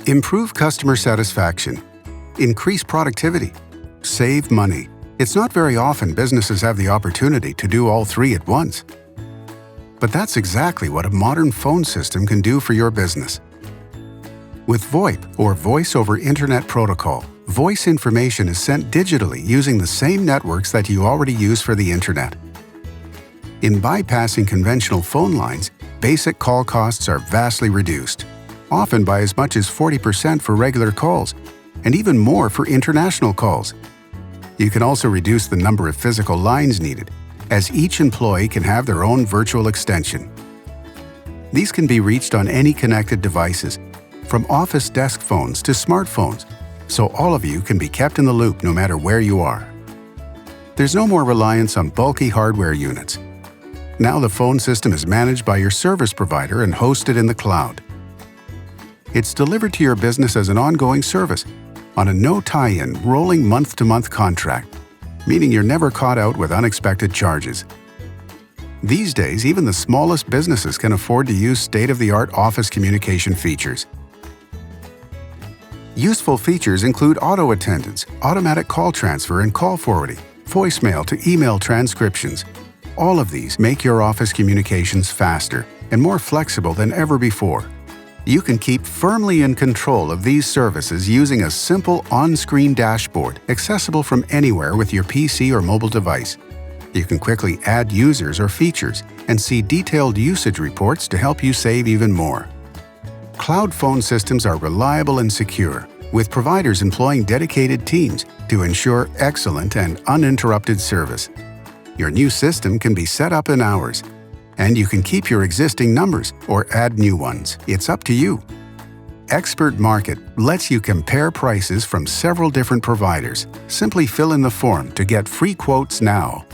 Improve customer satisfaction. Increase productivity. Save money. It's not very often businesses have the opportunity to do all three at once. But that's exactly what a modern phone system can do for your business. With VoIP, or Voice over Internet Protocol, voice information is sent digitally using the same networks that you already use for the Internet. In bypassing conventional phone lines, basic call costs are vastly reduced, often by as much as 40% for regular calls, and even more for international calls. You can also reduce the number of physical lines needed, as each employee can have their own virtual extension. These can be reached on any connected devices, from office desk phones to smartphones, so all of you can be kept in the loop no matter where you are. There's no more reliance on bulky hardware units. Now the phone system is managed by your service provider and hosted in the cloud. It's delivered to your business as an ongoing service on a no-tie-in, rolling month-to-month contract, meaning you're never caught out with unexpected charges. These days, even the smallest businesses can afford to use state-of-the-art office communication features. Useful features include auto attendance, automatic call transfer and call forwarding, voicemail to email transcriptions. All of these make your office communications faster and more flexible than ever before. You can keep firmly in control of these services using a simple on-screen dashboard accessible from anywhere with your PC or mobile device. You can quickly add users or features and see detailed usage reports to help you save even more. Cloud phone systems are reliable and secure, with providers employing dedicated teams to ensure excellent and uninterrupted service. Your new system can be set up in hours, and you can keep your existing numbers or add new ones. It's up to you. Expert Market lets you compare prices from several different providers. Simply fill in the form to get free quotes now.